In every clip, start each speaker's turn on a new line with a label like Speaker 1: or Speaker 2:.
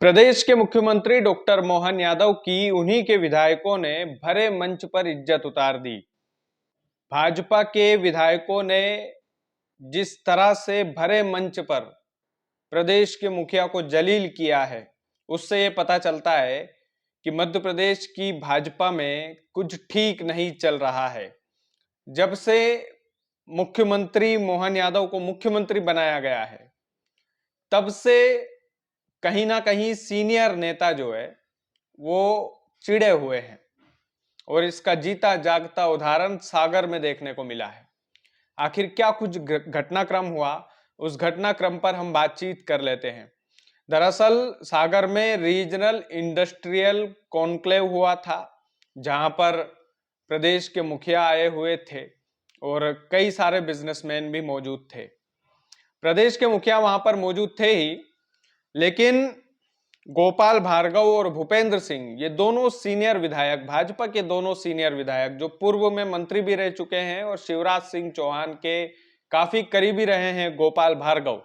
Speaker 1: प्रदेश के मुख्यमंत्री डॉक्टर मोहन यादव की उन्हीं के विधायकों ने भरे मंच पर इज्जत उतार दी। भाजपा के विधायकों ने जिस तरह से भरे मंच पर प्रदेश के मुखिया को जलील किया है, उससे ये पता चलता है कि मध्य प्रदेश की भाजपा में कुछ ठीक नहीं चल रहा है। जब से मुख्यमंत्री मोहन यादव को मुख्यमंत्री बनाया गया है, तब से कहीं ना कहीं सीनियर नेता जो है वो चिढ़े हुए हैं और इसका जीता जागता उदाहरण सागर में देखने को मिला है। आखिर क्या कुछ घटनाक्रम हुआ, उस घटनाक्रम पर हम बातचीत कर लेते हैं। दरअसल सागर में रीजनल इंडस्ट्रियल कॉन्क्लेव हुआ था, जहां पर प्रदेश के मुखिया आए हुए थे और कई सारे बिजनेसमैन भी मौजूद थे। प्रदेश के मुखिया वहां पर मौजूद थे ही, लेकिन गोपाल भार्गव और भूपेंद्र सिंह, ये दोनों सीनियर विधायक, भाजपा के दोनों सीनियर विधायक जो पूर्व में मंत्री भी रह चुके हैं और शिवराज सिंह चौहान के काफी करीबी रहे हैं गोपाल भार्गव,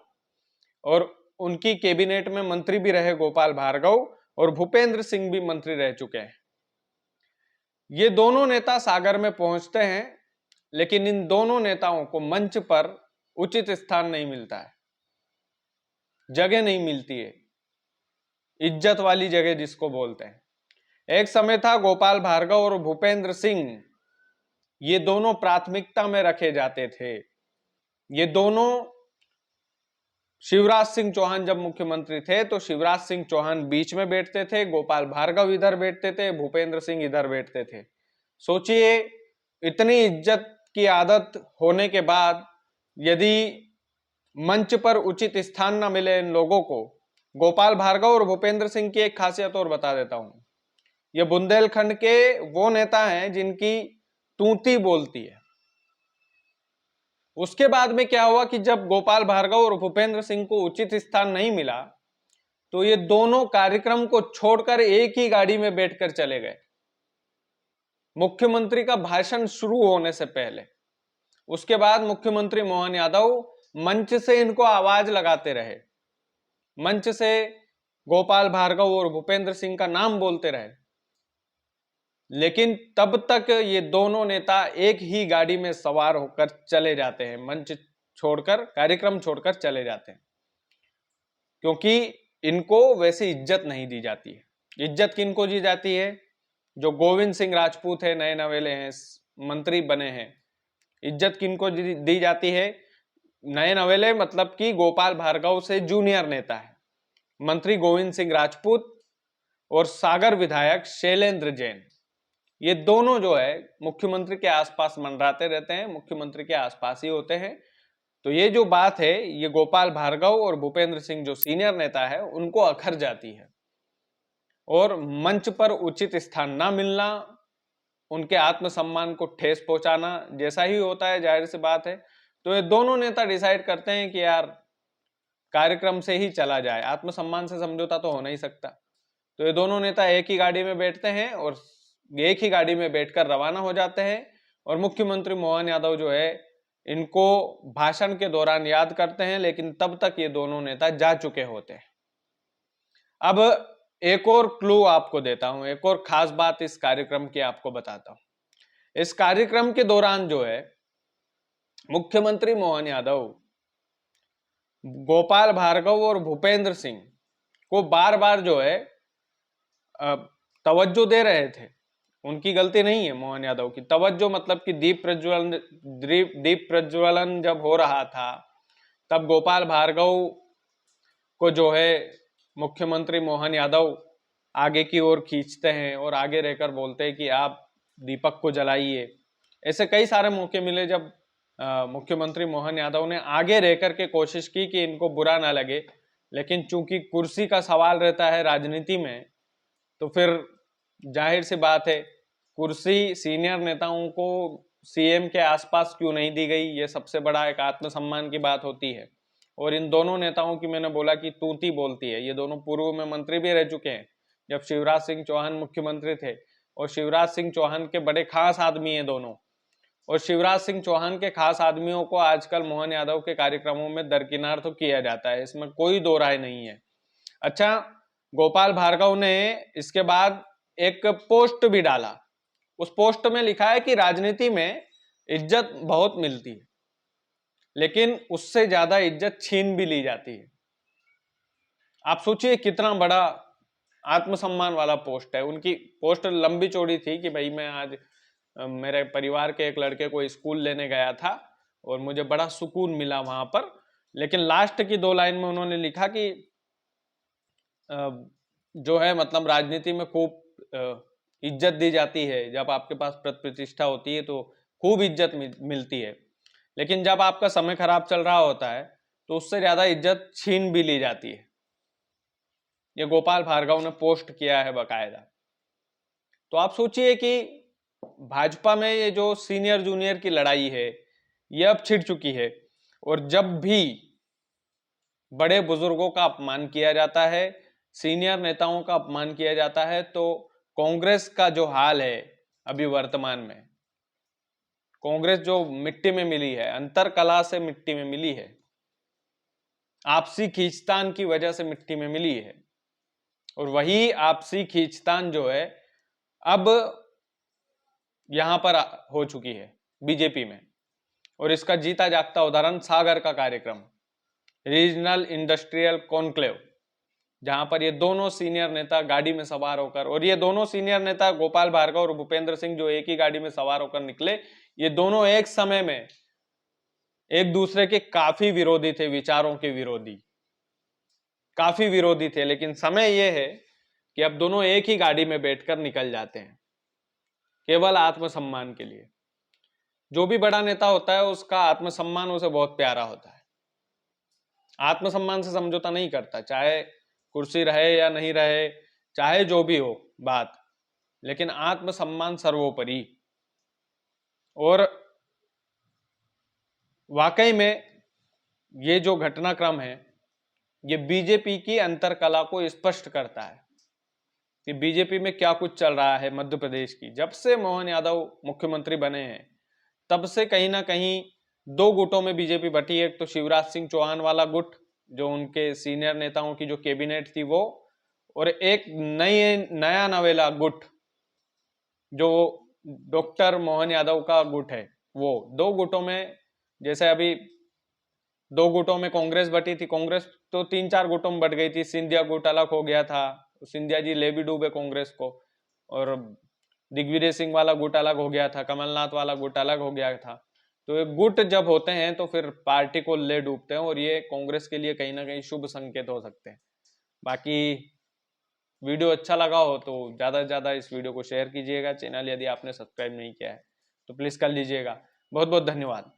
Speaker 1: और उनकी कैबिनेट में मंत्री भी रहे गोपाल भार्गव, और भूपेंद्र सिंह भी मंत्री रह चुके हैं। ये दोनों नेता सागर में पहुंचते हैं, लेकिन इन दोनों नेताओं को मंच पर उचित स्थान नहीं मिलता है, जगह नहीं मिलती है, इज्जत वाली जगह जिसको बोलते हैं। एक समय था गोपाल भार्गव और भूपेंद्र सिंह, ये दोनों प्राथमिकता में रखे जाते थे। ये दोनों, शिवराज सिंह चौहान जब मुख्यमंत्री थे तो शिवराज सिंह चौहान बीच में बैठते थे, गोपाल भार्गव इधर बैठते थे, भूपेंद्र सिंह इधर बैठते थे। सोचिए, इतनी इज्जत की आदत होने के बाद यदि मंच पर उचित स्थान न मिले इन लोगों को। गोपाल भार्गव और भूपेंद्र सिंह की एक खासियत और बता देता हूं। ये बुंदेलखंड के वो नेता हैं जिनकी तूती बोलती है। उसके बाद में क्या हुआ कि जब गोपाल भार्गव और भूपेंद्र सिंह को उचित स्थान नहीं मिला, तो ये दोनों कार्यक्रम को छोड़कर एक ही गाड़ी में बैठकर चले गए मुख्यमंत्री का भाषण शुरू होने से पहले। उसके बाद मुख्यमंत्री मोहन यादव मंच से इनको आवाज लगाते रहे, मंच से गोपाल भार्गव और भूपेंद्र सिंह का नाम बोलते रहे, लेकिन तब तक ये दोनों नेता एक ही गाड़ी में सवार होकर चले जाते हैं, मंच छोड़कर, कार्यक्रम छोड़कर चले जाते हैं, क्योंकि इनको वैसी इज्जत नहीं दी जाती है। इज्जत किनको दी जाती है? जो गोविंद सिंह राजपूत है, नए नवेले हैं, मंत्री बने हैं। इज्जत किनको दी जाती है? नए नवेले मतलब कि गोपाल भार्गव से जूनियर नेता है, मंत्री गोविंद सिंह राजपूत और सागर विधायक शैलेंद्र जैन। ये दोनों जो है मुख्यमंत्री के आसपास मंडराते रहते हैं, मुख्यमंत्री के आसपास ही होते हैं। तो ये जो बात है, ये गोपाल भार्गव और भूपेंद्र सिंह जो सीनियर नेता है उनको अखर जाती है, और मंच पर उचित स्थान ना मिलना, उनके आत्मसम्मान को ठेस पहुंचाना जैसा ही होता है, जाहिर सी बात है। तो ये दोनों नेता डिसाइड करते हैं कि यार कार्यक्रम से ही चला जाए, आत्मसम्मान से समझौता तो हो नहीं सकता। तो ये दोनों नेता एक ही गाड़ी में बैठते हैं और एक ही गाड़ी में बैठकर रवाना हो जाते हैं, और मुख्यमंत्री मोहन यादव जो है इनको भाषण के दौरान याद करते हैं, लेकिन तब तक ये दोनों नेता जा चुके होते हैं। अब एक और क्लू आपको देता हूं, एक और खास बात इस कार्यक्रम की आपको बताता हूं। इस कार्यक्रम के दौरान जो है मुख्यमंत्री मोहन यादव गोपाल भार्गव और भूपेंद्र सिंह को बार बार जो है तवज्जो दे रहे थे। उनकी गलती नहीं है मोहन यादव की। तवज्जो मतलब कि दीप प्रज्वलन जब हो रहा था, तब गोपाल भार्गव को जो है मुख्यमंत्री मोहन यादव आगे की ओर खींचते हैं और आगे रहकर बोलते हैं कि आप दीपक को जलाइए। ऐसे कई सारे मौके मिले जब मुख्यमंत्री मोहन यादव ने आगे रहकर के कोशिश की कि इनको बुरा ना लगे, लेकिन चूंकि कुर्सी का सवाल रहता है राजनीति में, तो फिर जाहिर सी बात है कुर्सी सीनियर नेताओं को सीएम के आसपास क्यों नहीं दी गई, ये सबसे बड़ा एक आत्मसम्मान की बात होती है। और इन दोनों नेताओं की मैंने बोला कि तूती बोलती है। ये दोनों पूर्व में मंत्री भी रह चुके हैं जब शिवराज सिंह चौहान मुख्यमंत्री थे, और शिवराज सिंह चौहान के बड़े खास आदमी हैं दोनों। और शिवराज सिंह चौहान के खास आदमियों को आजकल मोहन यादव के कार्यक्रमों में दरकिनार तो किया जाता है, इसमें कोई दो राय नहीं है। अच्छा, गोपाल भार्गव ने इसके बाद एक पोस्ट भी डाला। उस पोस्ट में लिखा है कि राजनीति में इज्जत बहुत मिलती है, लेकिन उससे ज्यादा इज्जत छीन भी ली जाती है। आप सोचिए कितना बड़ा आत्मसम्मान वाला पोस्ट है। उनकी पोस्ट लंबी चौड़ी थी कि भाई मैं आज मेरे परिवार के एक लड़के को स्कूल लेने गया था और मुझे बड़ा सुकून मिला वहां पर। लेकिन लास्ट की 2 लाइन में उन्होंने लिखा कि जो है मतलब राजनीति में खूब इज्जत दी जाती है, जब आपके पास प्रतिष्ठा होती है तो खूब इज्जत मिलती है, लेकिन जब आपका समय खराब चल रहा होता है तो उससे ज्यादा इज्जत छीन भी ली जाती है। ये गोपाल भार्गव ने पोस्ट किया है बकायदा। तो आप सोचिए कि भाजपा में ये जो सीनियर जूनियर की लड़ाई है ये अब छिड़ चुकी है, और जब भी बड़े बुजुर्गों का अपमान किया जाता है, सीनियर नेताओं का अपमान किया जाता है, तो कांग्रेस का जो हाल है अभी वर्तमान में, कांग्रेस जो मिट्टी में मिली है, अंतर कला से मिट्टी में मिली है, आपसी खींचतान की वजह से मिट्टी में मिली है, और वही आपसी खींचतान जो है अब यहां पर हो चुकी है बीजेपी में। और इसका जीता जागता उदाहरण सागर का कार्यक्रम, रीजनल इंडस्ट्रियल कॉन्क्लेव, जहां पर ये दोनों सीनियर नेता गाड़ी में सवार होकर, और ये दोनों सीनियर नेता गोपाल भार्गव और भूपेंद्र सिंह जो एक ही गाड़ी में सवार होकर निकले, ये दोनों एक समय में एक दूसरे के काफी विरोधी थे, विचारों के विरोधी, काफी विरोधी थे। लेकिन समय यह है कि अब दोनों एक ही गाड़ी में बैठकर निकल जाते हैं केवल आत्मसम्मान के लिए। जो भी बड़ा नेता होता है उसका आत्मसम्मान उसे बहुत प्यारा होता है, आत्मसम्मान से समझौता नहीं करता, चाहे कुर्सी रहे या नहीं रहे, चाहे जो भी हो बात, लेकिन आत्मसम्मान सर्वोपरि। और वाकई में ये जो घटनाक्रम है ये बीजेपी की अंतरकला को स्पष्ट करता है कि बीजेपी में क्या कुछ चल रहा है। मध्य प्रदेश की जब से मोहन यादव मुख्यमंत्री बने हैं तब से कहीं ना कहीं 2 गुटों में बीजेपी बटी है। एक तो शिवराज सिंह चौहान वाला गुट, जो उनके सीनियर नेताओं की जो कैबिनेट थी वो, और एक नया नवेला गुट जो डॉक्टर मोहन यादव का गुट है। वो 2 गुटों में, जैसे अभी 2 गुटों में कांग्रेस बटी थी, कांग्रेस तो 3-4 गुटों में बट गई थी। सिंधिया गुट अलग हो गया था, सिंधिया जी ले भी डूबे कांग्रेस को, और दिग्विजय सिंह वाला गुट अलग हो गया था, कमलनाथ वाला गुट अलग हो गया था। तो ये गुट जब होते हैं तो फिर पार्टी को ले डूबते हैं, और ये कांग्रेस के लिए कहीं ना कहीं शुभ संकेत हो सकते हैं। बाकी वीडियो अच्छा लगा हो तो ज़्यादा से ज़्यादा इस वीडियो को शेयर कीजिएगा। चैनल यदि आपने सब्सक्राइब नहीं किया है तो प्लीज़ कर लीजिएगा। बहुत बहुत धन्यवाद।